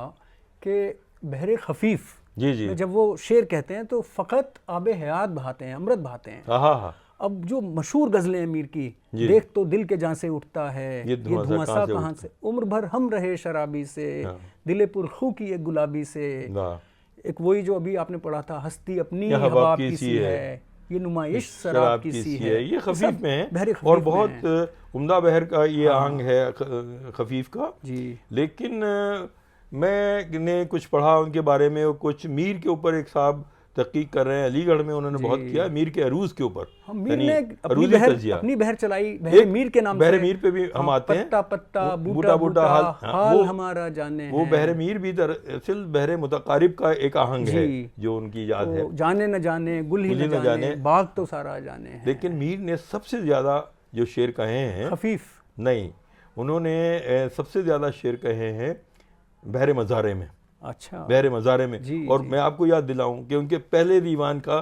कि बहर खफीफ,
जी जी,
जब वो शेर कहते हैं तो फ़कत आबे हयात बहाते हैं, अमृत बहाते हैं।
हाँ।
अब जो मशहूर गज़लें हैं मीर की, देख तो दिल के जान से उठता है, ये धुआंसा कहाँ से, उम्र भर हम रहे शराबी से, दिले पुरखू की एक गुलाबी से, एक वही जो अभी आपने पढ़ा था, हस्ती अपनी हवा की सी है, ये नुमाइश शराब की सी है।
ये खफीफ में है और बहुत उम्दा बहर का ये आंग है खफीफ का
जी।
लेकिन मैंने कुछ पढ़ा उनके बारे में, कुछ मीर के ऊपर एक साहब तहकीक कर रहे हैं अलीगढ़ में, उन्होंने बहुत किया मीर के अरूज के ऊपर।
मीर ने अपनी बहर चलाई, मीर के नाम
बहरे मीर पे भी हम आते हैं,
पत्ता पत्ता बूटा बूटा हाल हमारा जाने,
वो बहरे मीर भी दरअसल बहरे मुतकारिब का एक आहंग है जो उनकी याद है।
जाने न जाने गुल ही न जाने, बाग तो सारा जाने है।
लेकिन मीर ने सबसे ज्यादा जो शेर कहे हैं,
खफीफ नहीं,
उन्होंने सबसे ज्यादा शेर कहे हैं बहरे मज़ारे में।
अच्छा,
बहरे मज़ारे में।
जी,
और
जी।
मैं आपको याद दिलाऊं कि उनके पहले दीवान का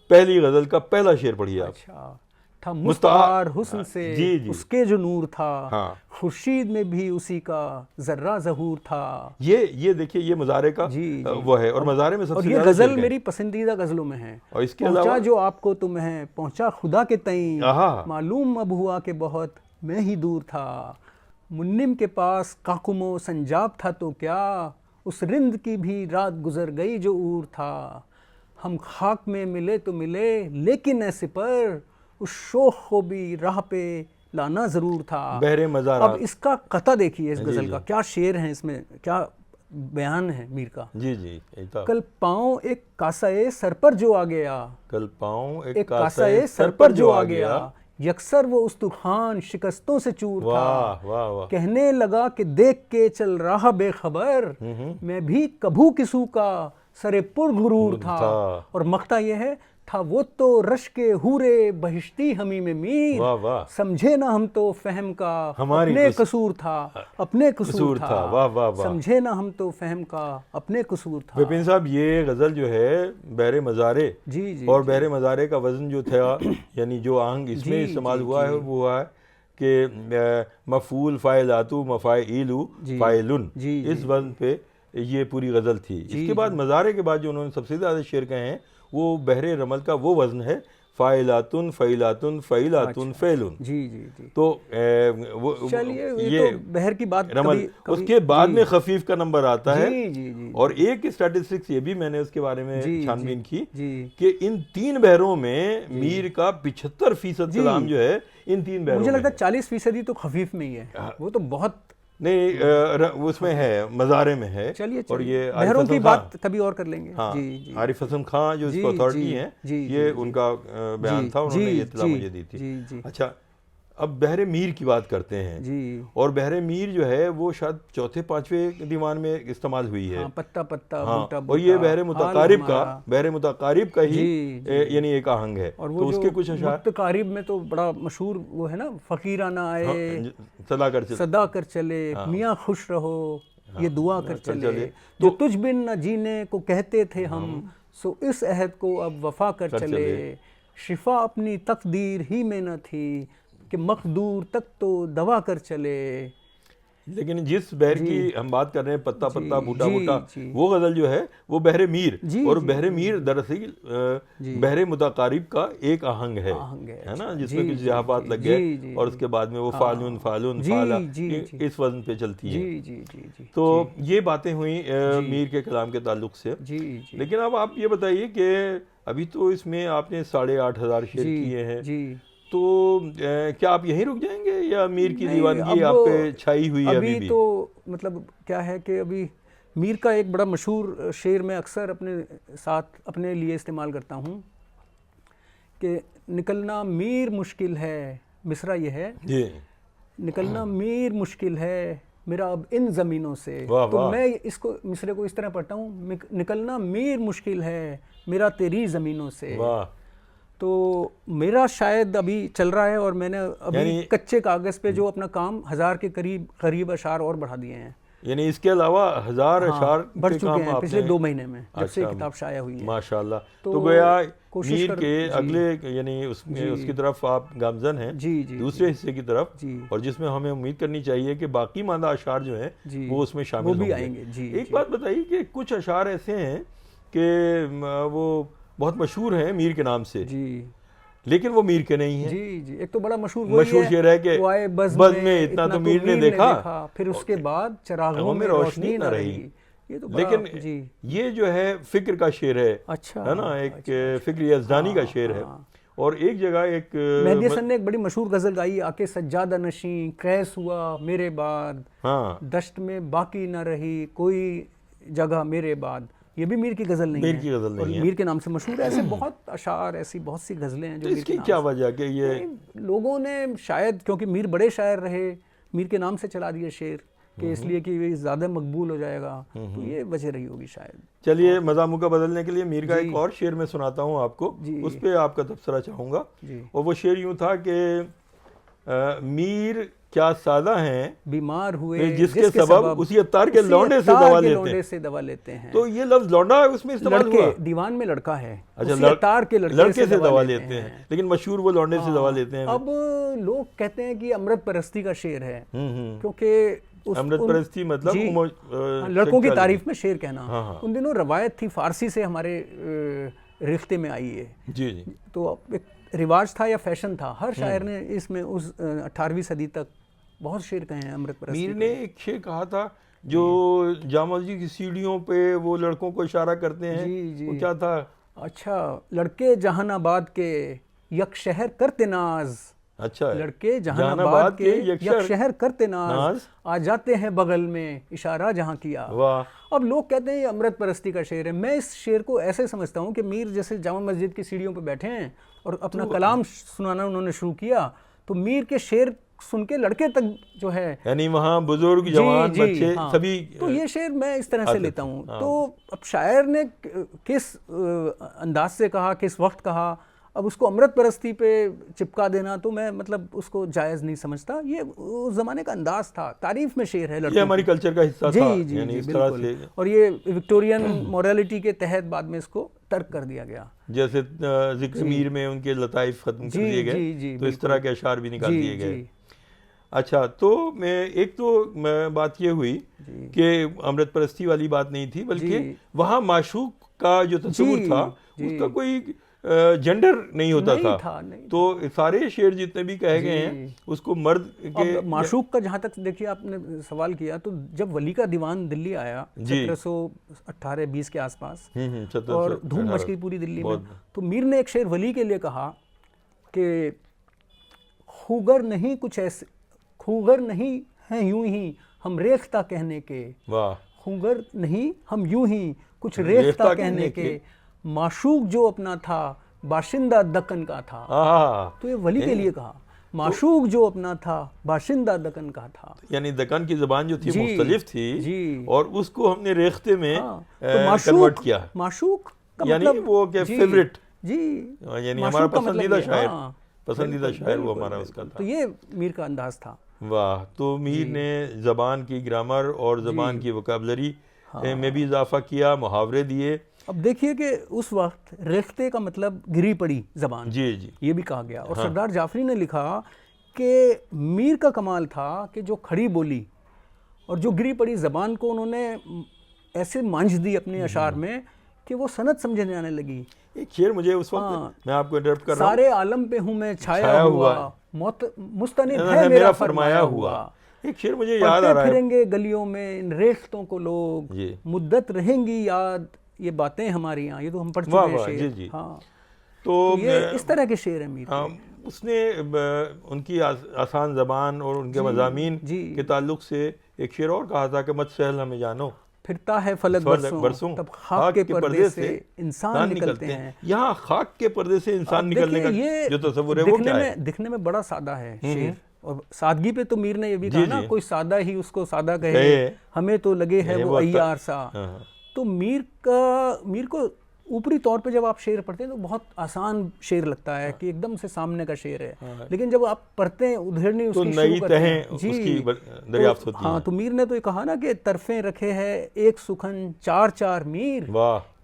पहली गजल का पहला शेर पढ़िए आप।
अच्छा, था मुस्तार हुस्न से
जी, जी।
उसके जो नूर था,
हाँ,
खुर्शीद में भी उसी का जर्रा ज़हूर था।
ये देखिए, ये मज़ारे का
जी,
वो है। और मज़ारे में सबसे
और ये गजल मेरी पसंदीदा गजलों में है।
और इसके
अलावा जो आपको तुम है पहुंचा खुदा के तईं, मालूम अब हुआ कि बहुत मैं ही दूर था, मुन्निम के पास काकुमो संजाब था तो क्या, उस रिंद की भी रात गुजर गई जो ऊर था, हम खाक में मिले तो मिले लेकिन ऐसे पर उस शोख को भी राह पे लाना ज़रूर था।
बहरे मज़ारा।
अब इसका कता देखिए, इस गज़ल का क्या शेर हैं, इसमें क्या बयान है मीर का।
जी जी, यही था।
कल पाँव एक कासाए सर पर जो आ गया,
कल पाँव
एक कासाए सर पर जो आ गया, यकसर वो उस्तुखान शिकस्तों से चूर था।
वाह वाह वाह।
कहने लगा कि देख के चल रहा बेखबर, मैं भी कभू किसू का सरे पुर गुरूर था। और मक्ता ये है, था वो तो रश के हूरे बहिश्ती हमी में मीर,
वाह वाह।
समझे ना हम तो फहम का
हमारी
अपने कसूर था, अपने कसूर था।
वाह वाह वाह।
समझे ना हम तो फहम का अपने कसूर था।
विपिन साहब, ये गज़ल जो है बहरे मज़ारे,
जी जी,
और बहरे मज़ारे का वज़न जो था, यानी जो आहंग इसमें इस्तेमाल हुआ है वो है कि मफ़ूल फ़ाइलातु मफ़ाइलु फ़ाइलुन, इस वज़न पे ये पूरी गज़ल थी। इसके बाद मज़ारे के बाद जो उन्होंने सबसे ज़्यादा शेर कहे हैं वो बहरे रमल का वो वज़न है, फ़ाइलातुन फ़ैलातुन फ़ैलातुन फ़ैलुन।
जी जी जी।
तो वो
चलिए ये तो बहर की बात
रमल, उसके बाद में खफीफ का नंबर आता है।
जी जी जी।
और एक स्टैटिस्टिक्स ये भी मैंने उसके बारे में छानबीन की
जी
कि इन 3 बहरों में मीर का 75% कलाम जो है इन 3 बहरों में,
मुझे लगता है 40% तो खफीफ में ही है, वो तो बहुत
नहीं उसमें है, मज़ारे में है।
चलिए
और ये
बहरों की बात कभी और कर लेंगे।
हाँ,
जी जी।
आरिफ हसन खां जो इसको अथॉरिटी हैं, ये उनका बयान था, उन्होंने ये इत्तला मुझे दी थी। अच्छा, अब बहरे मीर की बात करते हैं
जी।
और बहरे मीर जो है वो शायद चौथे पांचवें दीवान में इस्तेमाल हुई है।
हाँ, पत्ता पत्ता
हाँ,
बूटा
और ये बहरे मुतकारिब का ही यानी एक आहंग है।
और वो
तो उसके कुछ अशार
मुतकारिब में तो बड़ा मशहूर वो है ना, फकीराना आए
सदा
कर चले, मियाँ खुश रहो ये दुआ कर चले, जो तुझ बिन न जीने को कहते थे हम, सो इस अहद को अब वफा कर चले, शिफा अपनी तकदीर ही में न थी कि मकदूर तक तो दवा कर चले।
लेकिन जिस बहर की हम बात कर रहे हैं, पत्ता पत्ता बूटा बूटा, वो गज़ल जो है वो बहरे मीर, और बहरे मीर दरअसल बहरे मुतकारिब का एक आहंग है ना, जिसमें कुछ जहाबात लग गए और उसके बाद में वो फालून फालून फाला इस वजन पे चलती है। तो ये बातें हुई मीर के कलाम के ताल्लुक से। लेकिन अब आप ये बताइए कि अभी तो इसमें आपने 8,500 शेर किए हैं, तो क्या आप यहीं रुक जाएंगे या मीर की दीवानगी आप पे छाई हुई है अभी भी?
तो मतलब क्या है कि अभी मीर का एक बड़ा मशहूर शेर मैं अक्सर अपने साथ अपने लिए इस्तेमाल करता हूँ कि निकलना मीर मुश्किल है, मिसरा ये है, निकलना मीर मुश्किल है मेरा अब इन ज़मीनों से। तो मैं इसको मिसरे को इस तरह पढ़ता हूँ, निकलना मीर मुश्किल है मेरा तेरी ज़मीनों से। तो मेरा शायद अभी चल रहा है और मैंने अभी कच्चे कागज़ पे जो अपना काम 1000 के करीब अशार और बढ़ा दिए हैं।
यानी इसके अलावा 1000 अशार
बढ़ चुके हैं पिछले 2 महीने में, जब से किताब शाया हुई है।
माशाल्लाह। तो गोया मीर के अगले यानी उसकी तरफ आप गामजन हैं, दूसरे हिस्से की तरफ, और जिसमें हमें उम्मीद करनी चाहिए कि बाकी मादा अशार जो हैं वो उसमें शामिल होंगे। एक बात बताइए कि कुछ अशार ऐसे हैं कि वो बहुत मशहूर हैं मीर के नाम से, लेकिन वो मीर के नहीं है। एक
तो बड़ा मशहूर
शेर है कि बज़ में इतना तो मीर ने देखा,
फिर उसके बाद चरागों में रोशनी न रही।
ये तो लेकिन ये जो है फिक्र का शेर है,
अच्छा
है ना, एक फिक्र यज़दानी का शेर है। और एक जगह एक
मेहदी हसन ने एक बड़ी मशहूर गजल गाई, आके सज्जादा नशी कैस हुआ मेरे बाद, दश्त में बाकी न रही कोई जगह मेरे बाद। ये भी मीर की गज़ल नहीं
मीर की गज़ल नहीं है,
मीर के नाम से मशहूर है। ऐसे बहुत अशार, ऐसी बहुत सी गज़लें हैं जो
तो इसकी क्या वजह कि ये
लोगों ने शायद क्योंकि मीर बड़े शायर रहे, मीर के नाम से चला दिया शेर कि इसलिए कि ज़्यादा मकबूल हो जाएगा, तो ये वजह रही होगी शायद।
चलिए मज़ा मुका बदलने के लिए मीर का एक और शेर मैं सुनाता हूँ आपको, उस पर आपका तबसरा चाहूँगा। और वो शेर यूँ था कि मीर क्या सादा हैं
बीमार हुए
जिसके सबब उसी अत्तार के लौंडे से दवा लेते हैं। तो ये लफ्ज लौंडा उसमें इस्तेमाल हुआ,
दीवान में लड़का है,
अच्छा अत्तार के लड़के से दवा लेते हैं, लेकिन मशहूर वो लौंडे से दवा लेते हैं।
अब लोग कहते हैं कि अमृत परस्ती का शेर है, क्योंकि
अमृत परस्ती मतलब
लड़कों की तारीफ में शेर कहना। उन दिनों रवायत थी, फारसी से हमारे रिश्ते में आई है,
जी
तो एक रिवाज था या फैशन था। हर शायर ने इसमें उस 18वीं सदी तक बहुत शेर कहे हैं अमृत परस्ती।
मीर ने एक शेर कहा था जो जामा मस्जिद की सीढ़ियों पे वो लड़कों को इशारा करते हैं, वो क्या था?
अच्छा, लड़के जहानाबाद के यक शहर करते नाज,
अच्छा है।
लड़के जहानाबाद के यक्षहर करते नाज, आ जाते हैं बगल में इशारा जहां किया।
वाह।
अब लोग कहते हैं ये अमृत परस्ती का शेर है। मैं इस शेर को ऐसे समझता हूँ कि मीर जैसे जामा मस्जिद की सीढ़ियों पर बैठे हैं और अपना कलाम सुनाना उन्होंने शुरू किया, तो मीर के शेर सुन के लड़के तक जो है,
यानी वहाँ बुजुर्ग जवान बच्चे सभी,
तो ये शेर मैं इस तरह से लेता हूँ। तो अब शायर ने किस अंदाज से कहा, किस वक्त कहा, अब उसको अमृत परस्ती पे चिपका देना तो मैं मतलब उसको जायज़ नहीं समझता। ये उस ज़माने का अंदाज था, तारीफ में शेर है लड़कों,
ये हमारी कल्चर का हिस्सा था,
जी
यानी इस
बिल्कुल।
तरह से।
और ये विक्टोरियन मोरालिटी के तहत बाद में इसको तर्क कर दिया गया।
जैसे जिक्र मीर में उनके लताइफ खत्म कर दिए गए, तो इस तरह के अशार भी निकाल दिए गए। अच्छा, तो मैं एक तो बात ये हुई कि अमृत परस्ती वाली बात नहीं थी, बल्कि वहाँ माशूक का जो तस्वुर था उसका कोई जेंडर नहीं होता था। तो सारे शेर जितने भी कहे गए हैं उसको मर्द के।
माशूक का जहाँ तक देखिए आपने सवाल किया, तो जब वली का दीवान दिल्ली आया 1718-20 के आसपास, और धूम मच गई पूरी दिल्ली में, तो मीर ने एक शेर वली के लिए कहा कि खूगर नहीं कुछ ऐसे, खूगर नहीं हैं यूं ही हम रेख्ता कहने के, खूगर नहीं हम यूं ही कुछ रेख्ता कहने के, माशूक जो अपना था बाशिंदा दक्कन का था। तो ये वली के लिए कहा, माशूक जो अपना था बाशिंदा दक्कन का था,
यानी दक्कन की ज़बान जो थी मुख्तलिफ थी, और उसको हमने रेख्ते में कन्वर्ट किया।
माशूक का
यानी
मतलब
वो क्या फेवरेट,
जी,
यानी हमारा पसंदीदा शायर, पसंदीदा शायर वो हमारा उसका था।
तो ये मीर का अंदाज था।
वाह। तो मीर ने ज़बान की ग्रामर और ज़बान की वोकैबुलरी में भी इजाफा किया, मुहावरे दिए।
अब देखिए कि उस वक्त रेख्ते का मतलब गिरी पड़ी ज़बान,
जी
ये भी कहा गया। और सरदार जाफरी ने लिखा कि मीर का कमाल था कि जो खड़ी बोली और जो गिरी पड़ी ज़बान को उन्होंने ऐसे मांझ दी अपने अशार में कि वो सनद समझे जाने लगी।
एक शेर मुझे उस वक्त, मैं आपको इंटरप्ट कर रहा हूं,
सारे आलम पे हूँ मैं छाया हुआ, मौत मुस्तनिब है मेरा फरमाया हुआ।
एक शेर मुझे याद आ रहा है,
फिरेंगे गलियों में इन रेख्तों को लोग, मुद्दत रहेंगी याद ये बातें हमारी यहाँ। ये तो हम पढ़ चुके हैं शेर।
जी।
हाँ,
तो
ये इस तरह के शेर हैं मीर के।
उसने उनकी आसान ज़बान और उनके मज़ामीन के ताल्लुक से एक शेर और कहा था कि मत सहल हमें जानो,
फिरता है फलक बरसों तब खाक के पर्दे से इंसान निकलते हैं।
यहाँ खाक के पर्दे से इंसान निकलने का जो तस्वुर है वो क्या है?
दिखने में बड़ा सादा है शेर, और सादगी पे तो मीर ने ये भी कहा ना, कोई सादा ही उसको सादा कहे, हमें तो लगे है वो अय्यार सा। तो मीर को ऊपरी तौर पे जब आप शेर पढ़ते हैं तो बहुत आसान शेर लगता है कि एकदम से सामने का शेर है, लेकिन जब आप पढ़ते हैं उधेड़नी उसकी शुरू करते हैं, उसकी दरियाफ्त होती है। हाँ, तो मीर ने तो ये कहा ना कि तरफे रखे है एक सुखन चार चार मीर,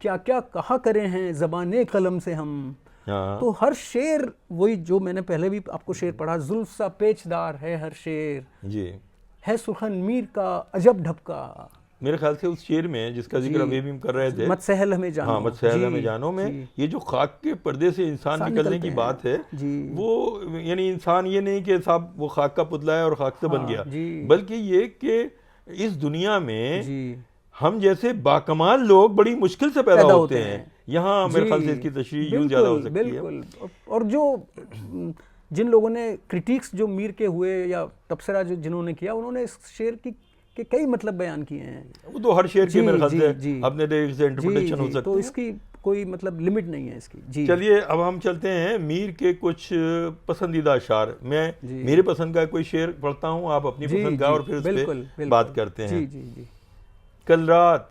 क्या क्या कहा करे हैं ज़बाने कलम से हम। तो हर शेर वही जो मैंने पहले भी आपको शेर पढ़ा, जुल्फ सा पेचदार है हर शेर जी, है सुखन मीर का अजब ढपका।
मेरे ख्याल से उस शेर में जिसका जिक्र अभी भी हम कर रहे थे,
मत सहल हमें जानो,
हाँ, मत सहल हमें जानो में ये जो खाक के पर्दे से इंसान निकलने की बात है, वो यानी इंसान ये नहीं कि साहब वो खाक का पुतला है और खाक से बन गया, बल्कि ये कि इस दुनिया में हम जैसे बाकमाल लोग बड़ी मुश्किल से पैदा होते हैं। यहाँ मेरे ख्याल से इसकी तशरीह यूं ज्यादा हो सकती है।
और जो जिन लोगों ने क्रिटिक्स जो मीर के हुए या तबसरा जो जिन्होंने किया, उन्होंने इस शेर के कई मतलब बयान किए हैं।
वो तो हर शेर के मेरे ख्याल से अपने तरीके से इंटरप्रिटेशन हो सकती है,
तो इसकी कोई मतलब लिमिट नहीं है इसकी जी।
चलिए अब हम चलते हैं मीर के कुछ पसंदीदा अशार। मैं मेरे पसंद का कोई शेर पढ़ता हूँ, आप अपनी पसंद का, और फिर उस पर बात करते हैं। कल रात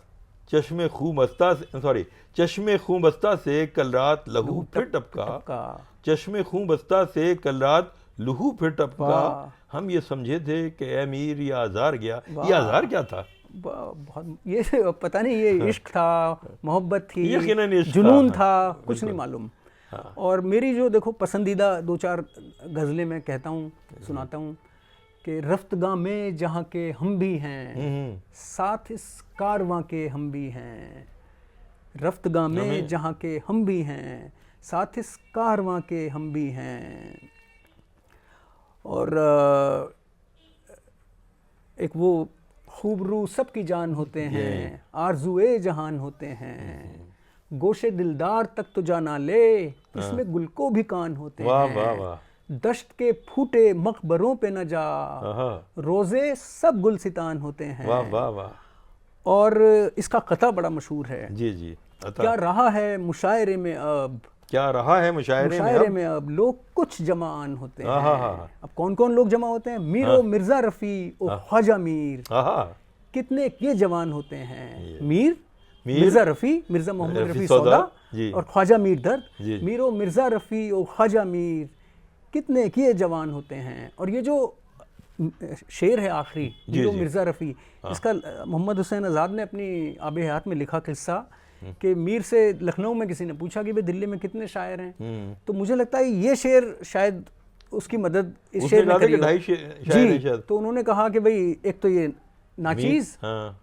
चश्मे खूं बस्ता से कल रात लहू फिर टपका, चश्मे खूं बस्ता से कल रात लहू फिर टपका, हम ये समझे थे कि ए मीर ये आज़ार गया। ये आज़ार क्या था?
बहुत ये पता नहीं, ये इश्क था, मोहब्बत थी, जुनून था, कुछ नहीं मालूम। और मेरी जो देखो पसंदीदा दो चार गज़लें मैं कहता हूँ, सुनाता हूँ कि रफ्तगां में जहाँ के हम भी हैं, साथ इस कारवां के हम भी हैं, रफ्तगां में जहाँ के हम भी हैं, साथ इस कारवां के हम भी हैं। और एक वो खूबरू सबकी जान होते हैं, आरज़ुए जहान होते हैं, गोशे दिलदार तक तो जाना ले, इसमें गुल को भी कान होते हैं। दश्त के फूटे मकबरों पे न जा,
आहा,
रोज़े सब गुलसितान होते हैं।
वाह वाह वाह,
और इसका कथा बड़ा मशहूर है।
जी जी, अता
क्या रहा है मुशायरे में अब,
क्या रहा है मुशायरे में
मुशायरे
अब?
में अब लोग कुछ जमान होते हैं।
आहा,
अब कौन कौन लोग जमा होते हैं? मीर ओ मिर्ज़ा रफ़ी ओ ख्वाजा मीर,
आहा,
कितने ये जवान होते हैं।
ये।
मीर मिर्ज़ा रफ़ी, मिर्ज़ा मोहम्मद
रफ़ी
रफ़ी
सौदा,
सौदा
जी।
और ख्वाजा मीर दर्द।
जी।
मीर ओ मिर्ज़ा रफ़ी ओ ख्वाजा मीर, कितने किए जवान होते हैं। और ये जो शेर है आखिरी,
जी,
मीर ओ
जी।
मिर्ज़ा रफ़ी, इसका मोहम्मद हुसैन आज़ाद ने अपनी आब हयात में लिखा किस्सा कि मीर से लखनऊ में किसी ने पूछा कि भाई दिल्ली में कितने शायर हैं, तो मुझे लगता है ये शेर शायद उसकी मदद इस
उसने
शेर ने
कहा था
करी
कि
हो।
2.5 शायर हैं
जी,
शायद।
तो उन्होंने कहा कि भाई एक तो ये नाचीज़
हाँ,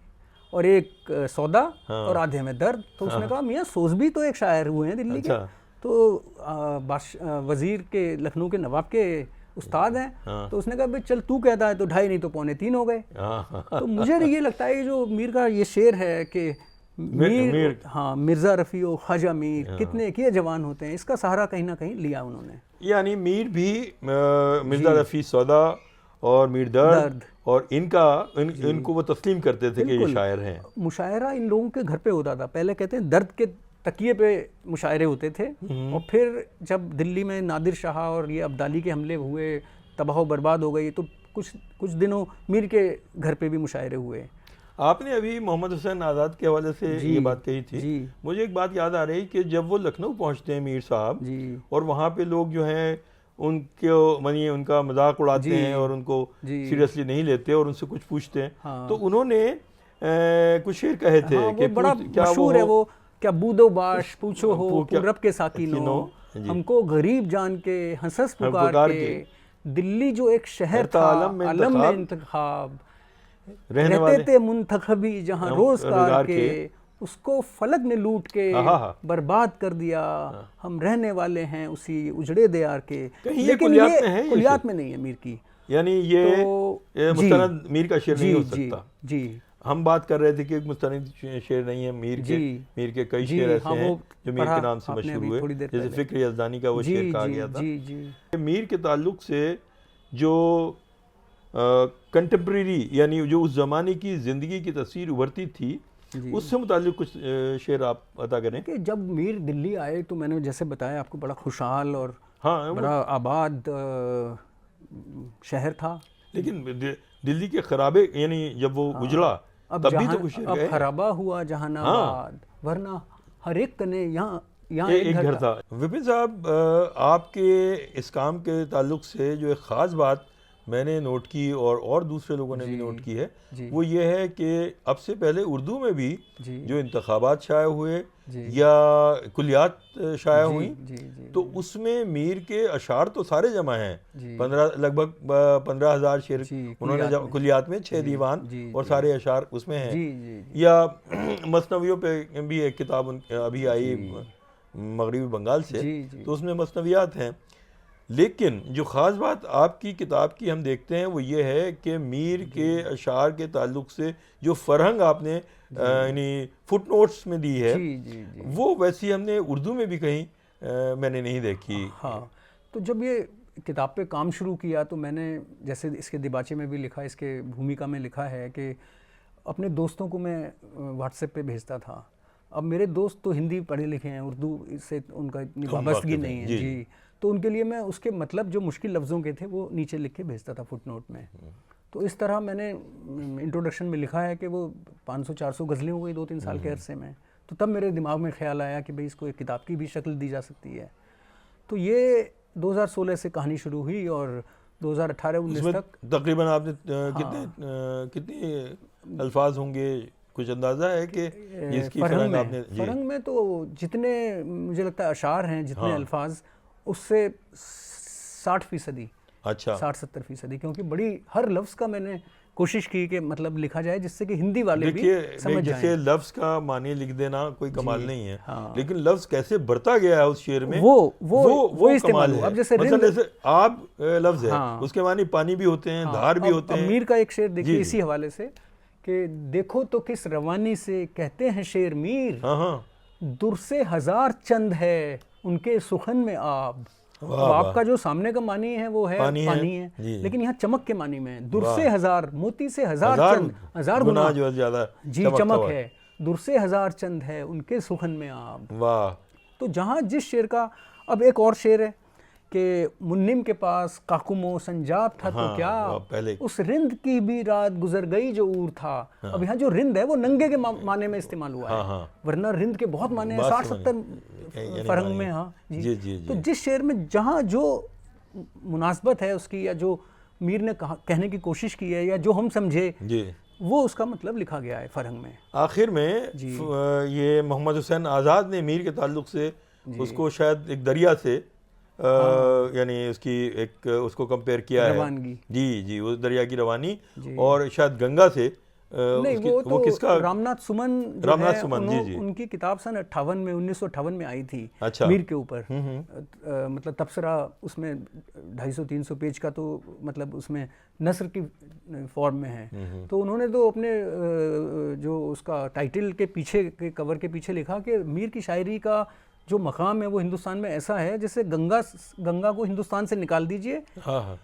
और एक सौदा
हाँ।
और आधे में दर्द। तो उसने कहा मियाँ सोज भी तो एक शायर हुए हैं दिल्ली के।
अच्छा।
तो वज़ीर के लखनऊ के नवाब के उस्ताद हैं।
हाँ।
तो उसने कहा भाई चल तू कहता है तो 2.5 नहीं तो 2.25 हो गए।
हाँ,
तो मुझे ये लगता है कि जो मीर का ये शेर है कि मीर हाँ मिर्ज़ा रफ़ी और ख्वाजा मीर, कितने किए जवान होते हैं, इसका सहारा कहीं ना कहीं लिया उन्होंने।
यानी मीर भी मिर्ज़ा रफ़ी सौदा और मीर दर्द और इनको वो तस्लीम करते थे कि ये
बिल्कुल।
शायर हैं।
मुशायरा इन लोगों के घर पे होता था। पहले कहते हैं दर्द के तकिए पे मुशायरे होते थे, और फिर जब दिल्ली में नादिर शाह और ये अब्दाली के हमले हुए, तबाह बर्बाद हो गई, तो कुछ दिनों मीर के घर पे भी मुशायरे हुए।
आपने अभी मोहम्मद हुसैन आज़ाद के हवाले से ये बात कही थी,
जी।
मुझे एक बात याद आ रही कि जब वो लखनऊ पहुंचते हैं मीर साहब,
जी।
और वहाँ पे लोग जो हैं उनको मानिए उनका मजाक उड़ाते हैं और उनको सीरियसली नहीं लेते और उनसे कुछ पूछते हैं।
हाँ।
तो उन्होंने कुछ शेर कहे थे
हाँ,
कि
वो बड़ा मशहूर है वो, क्या बूदो बाश पूछो हो पूरब के साकिनो, हमको गरीब जान के हंसस पुकार के, दिल्ली जो एक शहर था आलम में इंतखाब, रहते थे मुंतखबी जहाँ रोजगार के, उसको फलक ने लूट के बर्बाद कर दिया, हम रहने वाले हैं उसी उजड़े दयार के। लेकिन ये कुलियात में नहीं है मीर की,
यानी ये मुस्तनद मीर का शेर नहीं हो सकता।
जी,
हम बात कर रहे थे कि एक मुस्तनद शेर नहीं है मीर के कई शेर ऐसे हैं जो मीर के नाम से मशहूर हुए, जैसे फिक्र यज़दानी का वो शेर कहा गया था। मीर के ताल्लुक से जो कंटेम्प्रेरी यानी जो उस ज़माने की ज़िंदगी की तस्वीर उभरती थी, उससे मुताल्लिक कुछ शेर आप अता करें।
कि जब मीर दिल्ली आए तो मैंने जैसे बताया आपको, बड़ा खुशहाल और
हाँ,
बड़ा आबाद शहर था।
लेकिन दिल्ली के खराबे यानी जब वो उजड़ा तब भी तो कुछ
अब खराबा हुआ जहानाबाद, वरना हर एक कने यहाँ
एक घर था। विपिन साहब, आपके इस काम के ताल्लुक से जो एक ख़ास बात मैंने नोट की और दूसरे लोगों ने भी नोट की है, वो ये है कि अब से पहले उर्दू में भी जो इंतखाबात शाये हुए या कुलियात शाये हुई, तो उसमें मीर के अशार तो सारे जमा हैं, लगभग 15,000 शेर उन्होंने कुलियात में 6 दीवान और सारे अशार उसमें हैं। या मसनवियों पे भी एक किताब अभी आई मगरबी बंगाल से, तो उसमें मसनवियात हैं। लेकिन जो ख़ास बात आपकी किताब की हम देखते हैं वो ये है कि मीर के अशार के ताल्लुक से जो फरहंग आपने यानी फुट नोट्स में दी है, वो वैसी हमने उर्दू में भी कहीं मैंने नहीं देखी।
हाँ, तो जब ये किताब पे काम शुरू किया तो मैंने, जैसे इसके दिबाचे में भी लिखा, इसके भूमिका में लिखा है कि अपने दोस्तों को मैं व्हाट्सएप पे भेजता था। अब मेरे दोस्त तो हिंदी पढ़े लिखे हैं, उर्दू से उनका इतनी वाबस्तगी नहीं है जी, तो उनके लिए मैं उसके मतलब जो मुश्किल लफ्ज़ों के थे वो नीचे लिख के भेजता था फुटनोट में। तो इस तरह मैंने इंट्रोडक्शन में लिखा है कि वो 500-400 गज़लें हो गई 2-3 साल के अरसे में। तो तब मेरे दिमाग में ख्याल आया कि भाई इसको एक किताब की भी शक्ल दी जा सकती है। तो ये 2016 से कहानी शुरू हुई और 2018-19 तक
तकरीबन आपने कितने अल्फाज होंगे, कुछ अंदाज़ा है कि जिसकी
फरंग में तो जितने मुझे लगता है अशार हैं, जितने अल्फाज, उससे 60%, अच्छा 60-70%, क्योंकि बड़ी हर लफ्ज़ का मैंने कोशिश की कि मतलब लिखा जाए जिससे कि हिंदी वाले भी समझ जाएं।
जैसे लफ्ज़ का मानी लिख देना कोई कमाल नहीं है, लेकिन लफ्ज़ कैसे बढ़ता गया है उस शेर में, वो कमाल है।
अब जैसे
आप लफ्ज़ है, उसके मानी पानी भी होते हैं, धार भी होते हैं।
मीर का एक शेर देखिए इसी हवाले से कि देखो तो किस रवानी से कहते हैं शेर मीर, दुर से 1000 चंद है उनके सुखन में आब, अब आपका जो सामने का मानी है वो है
पानी
पानी
है।
है,
जी।
लेकिन यहाँ चमक के मानी में है। दुर से हजार, मोती से हजार
हजार
चंद, हजार
गुना
गुना
जो है ज्यादा
जी
चमकता
चमक
हुआ।
है। दुर से हजार चंद है उनके सुखन में आप।
वाह।
तो जहाँ जिस शेर का, अब एक और शेर है कि मुन्निम के पास काकुमो संजाब था
हाँ,
तो क्या,
पहले
उस रिंद की भी रात गुजर गई जो ऊर था। अब यहाँ जो रिंद है वो नंगे के माने में इस्तेमाल हुआ है,
हाँ।
वरना रिंद के बहुत माने हैं, 60-70 फरंग में। हाँ
जी, जी,
तो जिस शेर में जहाँ जो मुनासबत है उसकी, या जो मीर ने कहने की कोशिश की है, या जो हम समझे,
जी।
वो उसका मतलब लिखा गया है फरंग में।
आखिर में ये मोहम्मद हुसैन आज़ाद ने मीर के ताल्लुक से उसको शायद एक दरिया से यानी उसकी एक उसको कंपेयर किया है।
रवानगी।
जी जी, उस दरिया की रवानी, और शायद गंगा से
नहीं, वो
किसका,
रामनाथ सुमन जो
रामनाथ
है,
सुमन, जी, जी।
उनकी किताब सन 1958 में आई थी।
अच्छा।
मीर के ऊपर मतलब तबसरा, उसमें 250-300 पेज का, तो मतलब उसमें नस्र की फॉर्म में है। तो उन्होंने तो अपने जो उसका टाइटल के पीछे के कवर के पीछे लिखा कि मीर की शायरी का जो मकाम है वो हिंदुस्तान में ऐसा है जैसे गंगा को हिंदुस्तान से निकाल दीजिए,
हाँ हाँ,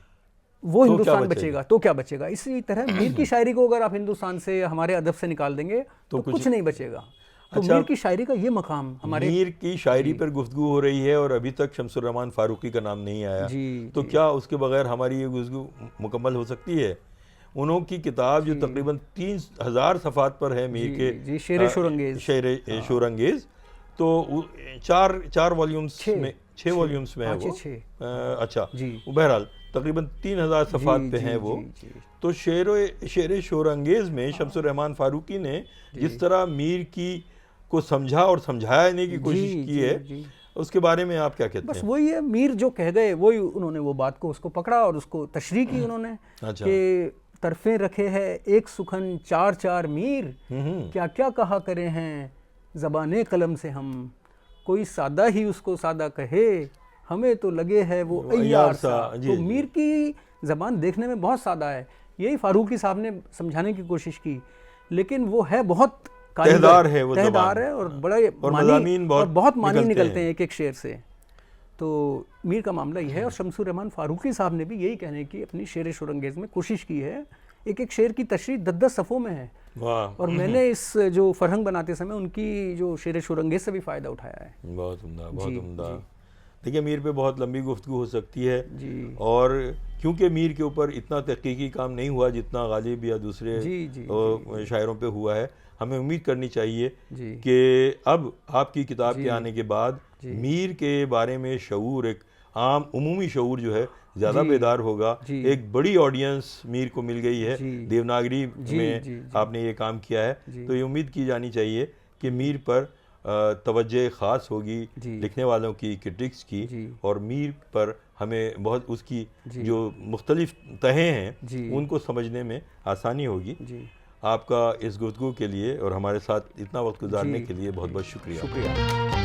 वो हिंदुस्तान बचेगा, तो क्या बचेगा। इसी तरह मीर की शायरी को अगर आप हिंदुस्तान से, हमारे अदब से निकाल देंगे तो कुछ नहीं बचेगा। तो
अच्छा,
मीर की शायरी का ये मकाम हमारे,
मीर की शायरी पर गुफ्तगू हो रही है और अभी तक शमसुर रहमान फारूकी का नाम नहीं आया,
जी,
तो क्या उसके बगैर हमारी ये गुफ्तगू मुकम्मल हो सकती है? उनकी किताब जो तकरीबन 3000 सफ़ात पर है, मीर के
शेर शोरंगेज,
शेर शोरंगेज, तो चार वॉल्यूम्स में, 6 वॉल्यूम्स में है वो। अच्छा
जी।
बहरहाल तकरीबन 3000 सफ़ात पे हैं वो। तो शेर शोरंगेज में शमसुर रहमान फारूकी ने जिस तरह मीर की को समझा और समझाने की कोशिश की है, उसके बारे में आप क्या कहते हैं?
बस वही है, मीर जो कह गए वही उन्होंने वो बात को उसको पकड़ा और उसको तशरीह की उन्होंने।
अच्छा।
कि तरफे रखे है एक सुखन 4 मीर, क्या क्या कहा करे हैं ज़बाने कलम से हम, कोई सादा ही उसको सादा कहे, हमें तो लगे है वो अय्यार सा। तो मीर की ज़बान देखने में बहुत सादा है, यही फारूकी साहब ने समझाने की कोशिश की, लेकिन वो है बहुत
तहदार है, वो
तहदार है, और बड़े बहुत मानी निकलते हैं एक एक शेर से। तो मीर का मामला ये है, और शमसुर रहमान फारूकी साहब ने भी यही कहने की अपनी शेर शोरंगेज़ में कोशिश की है। एक एक शेर की तशरीह 10-10 सफ़ों में है।
वाह।
और मैंने इस जो फरहंग बनाते समय उनकी जो शेर शोरंगेज़ से भी फ़ायदा उठाया है।
बहुत उम्दा, बहुत उम्दा। देखिए, मीर पे बहुत लंबी गुफ्तगू हो सकती है
जी।
और क्योंकि मीर के ऊपर इतना तहकीकी काम नहीं हुआ जितना गालिब या दूसरे शायरों पे हुआ है, हमें उम्मीद करनी चाहिए कि अब आपकी किताब के आने के बाद मीर के बारे में शऊर, एक आम उमूमी शऊर जो है ज़्यादा बेदार होगा। एक बड़ी ऑडियंस मीर को मिल गई है, देवनागरी में आपने ये काम किया है, तो ये उम्मीद की जानी चाहिए कि मीर पर तवज्जो ख़ास होगी लिखने वालों की, क्रिटिक्स की, और मीर पर हमें बहुत उसकी जो मुख्तलिफ तहें हैं उनको समझने में आसानी होगी। आपका इस गुफ्तगू के लिए और हमारे साथ इतना वक्त गुजारने के लिए बहुत बहुत शुक्रिया।